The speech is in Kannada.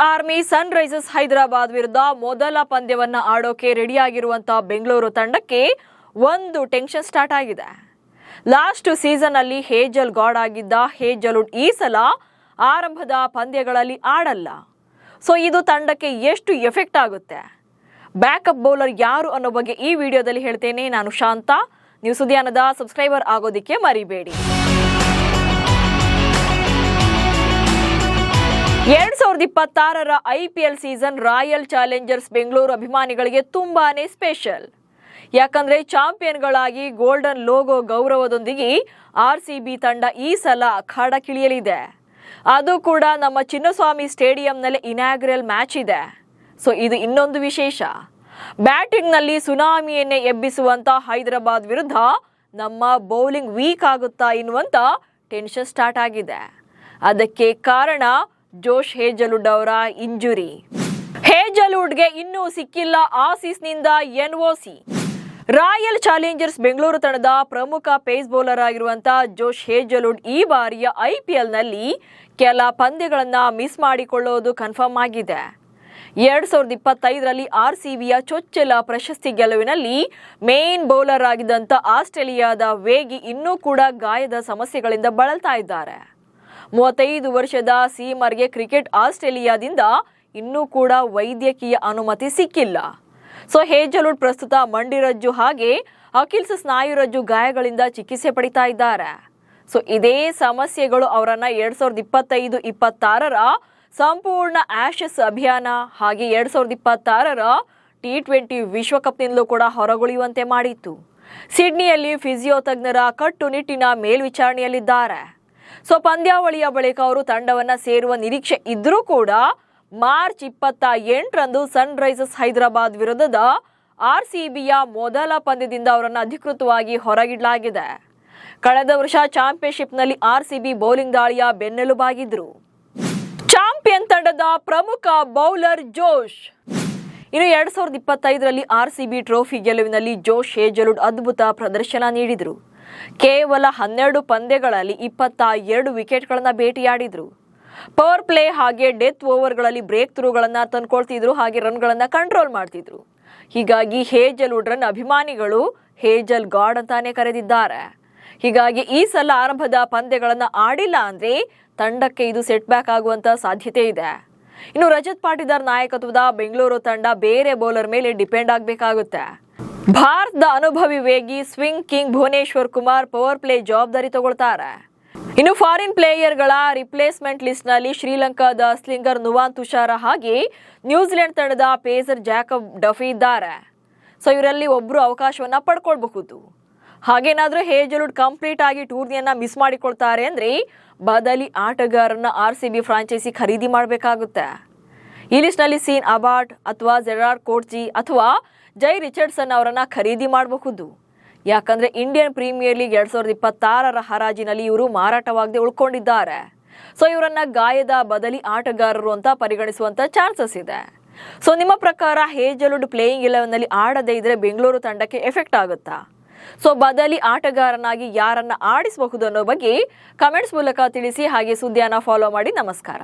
ಆರ್ಮಿ ಸನ್ರೈಸರ್ಸ್ ಹೈದರಾಬಾದ್ ವಿರುದ್ಧ ಮೊದಲ ಪಂದ್ಯವನ್ನ ಆಡೋಕೆ ರೆಡಿಯಾಗಿರುವಂತಹ ಬೆಂಗಳೂರು ತಂಡಕ್ಕೆ ಒಂದು ಟೆನ್ಷನ್ ಸ್ಟಾರ್ಟ್ ಆಗಿದೆ. ಲಾಸ್ಟ್ ಸೀಸನ್ ಅಲ್ಲಿ ಹೇಜಲ್ ಗಾಡ್ ಆಗಿದ್ದ ಹೇಜಲ್ವುಡ್ ಈ ಸಲ ಆರಂಭದ ಪಂದ್ಯಗಳಲ್ಲಿ ಆಡಲ್ಲ. ಸೊ ಇದು ತಂಡಕ್ಕೆ ಎಷ್ಟು ಎಫೆಕ್ಟ್ ಆಗುತ್ತೆ, ಬ್ಯಾಕಪ್ ಬೌಲರ್ ಯಾರು ಅನ್ನೋ ಬಗ್ಗೆ ಈ ವಿಡಿಯೋದಲ್ಲಿ ಹೇಳ್ತೇನೆ. ನಾನು ಶಾಂತ. ನೀವು ಸುದ್ದಿಯಾನದ ಸಬ್ಸ್ಕ್ರೈಬರ್ ಆಗೋದಿಕ್ಕೆ ಮರಿಬೇಡಿ. 2026ರ IPL season royal Challengers Bengaluru ಅಭಿಮಾನಿಗಳಿಗೆ ತುಂಬಾನೇ ಸ್ಪೆಷಲ್. ಯಾಕಂದ್ರೆ ಚಾಂಪಿಯನ್ಗಳಾಗಿ ಗೋಲ್ಡನ್ ಲೋಗೋ ಗೌರವದೊಂದಿಗೆ RCB ತಂಡ ಈ ಸಲ ಅಖಾಡಕ್ಕಿಳಿಯಲಿದೆ. ಅದು ಕೂಡ ನಮ್ಮ ಚಿನ್ನಸ್ವಾಮಿ ಸ್ಟೇಡಿಯಂನಲ್ಲಿ ಇನಾಗ್ರಲ್ ಮ್ಯಾಚ್ ಇದೆ. ಸೊ ಇದು ಇನ್ನೊಂದು ವಿಶೇಷ. ಬ್ಯಾಟಿಂಗ್ನಲ್ಲಿ ಸುನಾಮಿಯನ್ನೇ ಎಬ್ಬಿಸುವಂತ ಹೈದರಾಬಾದ್ ವಿರುದ್ಧ ನಮ್ಮ ಬೌಲಿಂಗ್ ವೀಕ್ ಆಗುತ್ತಾ ಎನ್ನುವಂತ ಟೆನ್ಷನ್ ಸ್ಟಾರ್ಟ್ ಆಗಿದೆ. ಅದಕ್ಕೆ ಕಾರಣ ಜೋಶ್ ಹೇಜಲ್ವುಡ್ ಅವರ ಇಂಜುರಿ. ಹೇಜಲ್ವುಡ್ಗೆ ಇನ್ನೂ ಸಿಕ್ಕಿಲ್ಲ ಆಸೀಸ್ನಿಂದ NOC. ರಾಯಲ್ ಚಾಲೆಂಜರ್ಸ್ ಬೆಂಗಳೂರು ತಂಡದ ಪ್ರಮುಖ ಪೇಸ್ ಬೌಲರ್ ಆಗಿರುವಂತಹ ಜೋಶ್ ಹೇಜಲ್ವುಡ್ ಈ ಬಾರಿಯ IPLನಲ್ಲಿ ಕೆಲ ಪಂದ್ಯಗಳನ್ನ ಮಿಸ್ ಮಾಡಿಕೊಳ್ಳೋದು ಕನ್ಫರ್ಮ್ ಆಗಿದೆ. 2025ರಲ್ಲಿ RCBಯ ಚೊಚ್ಚಲ ಪ್ರಶಸ್ತಿ ಗೆಲುವಿನಲ್ಲಿ ಮೇನ್ ಬೌಲರ್ ಆಗಿದ್ದಂಥ ಆಸ್ಟ್ರೇಲಿಯಾದ ವೇಗಿ ಇನ್ನೂ ಕೂಡ ಗಾಯದ ಸಮಸ್ಯೆಗಳಿಂದ ಬಳಲ್ತಾ ಇದ್ದಾರೆ. 35 ವರ್ಷದ ಸೀಮರ್ಗೆ ಕ್ರಿಕೆಟ್ ಆಸ್ಟ್ರೇಲಿಯಾದಿಂದ ಇನ್ನೂ ಕೂಡ ವೈದ್ಯಕೀಯ ಅನುಮತಿ ಸಿಕ್ಕಿಲ್ಲ. ಸೊ ಹೇಜಲ್ವುಡ್ ಪ್ರಸ್ತುತ ಮಂಡಿರಜ್ಜು ಹಾಗೆ ಅಕಿಲ್ಸ್ ಸ್ನಾಯುರಜ್ಜು ಗಾಯಗಳಿಂದ ಚಿಕಿತ್ಸೆ ಪಡಿತಾ ಇದ್ದಾರೆ. ಸೊ ಇದೇ ಸಮಸ್ಯೆಗಳು ಅವರನ್ನ 2025-26ರ ಸಂಪೂರ್ಣ ಆಶಸ್ ಅಭಿಯಾನ ಹಾಗೆ 2026ರ T20 ವಿಶ್ವಕಪ್ನಿಂದಲೂ ಕೂಡ ಹೊರಗುಳಿಯುವಂತೆ ಮಾಡಿತ್ತು. ಸಿಡ್ನಿಯಲ್ಲಿ ಫಿಸಿಯೋ ತಜ್ಞರ ಕಟ್ಟುನಿಟ್ಟಿನ ಮೇಲ್ವಿಚಾರಣೆಯಲ್ಲಿದ್ದಾರೆ. ಸೊ ಪಂದ್ಯಾವಳಿಯ ಬಳಿಕ ಅವರು ತಂಡವನ್ನ ಸೇರುವ ನಿರೀಕ್ಷೆ ಇದ್ರೂ ಕೂಡ ಮಾರ್ಚ್ 28ರಂದು ಸನ್ರೈಸರ್ಸ್ ಹೈದರಾಬಾದ್ ವಿರುದ್ಧದ RCBಯ ಮೊದಲ ಪಂದ್ಯದಿಂದ ಅವರನ್ನು ಅಧಿಕೃತವಾಗಿ ಹೊರಗಿಡಲಾಗಿದೆ. ಕಳೆದ ವರ್ಷ ಚಾಂಪಿಯನ್ಶಿಪ್ನಲ್ಲಿ RCB ಬೌಲಿಂಗ್ ದಾಳಿಯ ಬೆನ್ನೆಲುಬಾಗಿದ್ರು. ಚಾಂಪಿಯನ್ ತಂಡದ ಪ್ರಮುಖ ಬೌಲರ್ ಜೋಶ್. ಇನ್ನು 2025ರಲ್ಲಿ RCB ಟ್ರೋಫಿ ಗೆಲುವಿನಲ್ಲಿ ಜೋಶ್ ಹೇಜಲ್ವುಡ್ ಅದ್ಭುತ ಪ್ರದರ್ಶನ ನೀಡಿದ್ರು. ಕೇವಲ 12 ಪಂದ್ಯಗಳಲ್ಲಿ 22 ವಿಕೆಟ್ಗಳನ್ನ ಬೇಟೆಯಾಡಿದ್ರು. ಪವರ್ ಪ್ಲೇ ಹಾಗೆ ಡೆತ್ ಓವರ್ಗಳಲ್ಲಿ ಬ್ರೇಕ್ ಥ್ರೂಗಳನ್ನ ತಂದ್ಕೊಳ್ತಿದ್ರು ಹಾಗೆ ರನ್ಗಳನ್ನ ಕಂಟ್ರೋಲ್ ಮಾಡ್ತಿದ್ರು. ಹೀಗಾಗಿ ಹೇಜಲ್ವುಡ್ ರನ್ ಅಭಿಮಾನಿಗಳು ಹೇಜಲ್ ಗಾಡ್ ಅಂತಾನೆ ಕರೆದಿದ್ದಾರೆ. ಹೀಗಾಗಿ ಈ ಸಲ ಆರಂಭದ ಪಂದ್ಯಗಳನ್ನ ಆಡಿಲ್ಲ ಅಂದ್ರೆ ತಂಡಕ್ಕೆ ಇದು ಸೆಟ್ ಬ್ಯಾಕ್ ಆಗುವಂತ ಸಾಧ್ಯತೆ ಇದೆ. ಇನ್ನು ರಜತ್ ಪಾಟಿದಾರ್ ನಾಯಕತ್ವದ ಬೆಂಗಳೂರು ತಂಡ ಬೇರೆ ಬೌಲರ್ ಮೇಲೆ ಡಿಪೆಂಡ್ ಆಗಬೇಕಾಗುತ್ತೆ. ಭಾರತದ ಅನುಭವಿ ವೇಗಿ swing king Bhuvneshwar Kumar power play ಜವಾಬ್ದಾರಿ ತಗೊಳ್ತಾರೆ. ಇನ್ನು ಫಾರಿನ್ ಪ್ಲೇಯರ್ಗಳ ರಿಪ್ಲೇಸ್ಮೆಂಟ್ ಲಿಸ್ಟ್ ನಲ್ಲಿ ಶ್ರೀಲಂಕಾದ ಸ್ಲಿಂಗರ್ ನುವಾನ್ ತುಷಾರ ಹಾಗೆ ನ್ಯೂಜಿಲೆಂಡ್ ತಂಡದ ಪೇಸರ್ ಜಾಕಬ್ ಡಫಿ ಇದ್ದಾರೆ. ಸೊ ಇವರಲ್ಲಿ ಒಬ್ರು ಅವಕಾಶವನ್ನ ಪಡ್ಕೊಳ್ಬಹುದು. ಹಾಗೇನಾದ್ರೂ ಹೇಜಲ್ವುಡ್ ಕಂಪ್ಲೀಟ್ ಆಗಿ ಟೂರ್ನಿಯನ್ನ ಮಿಸ್ ಮಾಡಿಕೊಳ್ತಾರೆ ಅಂದ್ರೆ ಬದಲಿ ಆಟಗಾರನ್ನ RCB ಫ್ರಾಂಚೈಸಿ ಖರೀದಿ ಮಾಡಬೇಕಾಗುತ್ತೆ. ಈ ಲಿಸ್ಟ್ ನಲ್ಲಿ ಸೀನ್ ಅಬಾಟ್ ಅಥವಾ ಜೆರಾರ್ಡ್ ಕೋಟ್ಜಿ ಅಥವಾ ಜೈ ರಿಚರ್ಡ್ಸನ್ ಅವರನ್ನ ಖರೀದಿ ಮಾಡಬಹುದು. ಯಾಕಂದ್ರೆ ಇಂಡಿಯನ್ ಪ್ರೀಮಿಯರ್ ಲೀಗ್ 2026ರ ಹರಾಜಿನಲ್ಲಿ ಇವರು ಮಾರಾಟವಾಗದೆ ಉಳ್ಕೊಂಡಿದ್ದಾರೆ. ಸೊ ಇವರನ್ನ ಗಾಯದ ಬದಲಿ ಆಟಗಾರರು ಅಂತ ಪರಿಗಣಿಸುವಂತ ಚಾನ್ಸಸ್ ಇದೆ. ಸೊ ನಿಮ್ಮ ಪ್ರಕಾರ ಹೇಜಲ್ವುಡ್ ಪ್ಲೇಯಿಂಗ್ 11ನಲ್ಲಿ ಆಡದೇ ಇದ್ರೆ ಬೆಂಗಳೂರು ತಂಡಕ್ಕೆ ಎಫೆಕ್ಟ್ ಆಗುತ್ತಾ? ಸೊ ಬದಲಿ ಆಟಗಾರನಾಗಿ ಯಾರನ್ನ ಆಡಿಸಬಹುದು ಅನ್ನೋ ಬಗ್ಗೆ ಕಮೆಂಟ್ಸ್ ಮೂಲಕ ತಿಳಿಸಿ. ಹಾಗೆ ಸುದ್ದಿಯನ್ನ ಫಾಲೋ ಮಾಡಿ. ನಮಸ್ಕಾರ.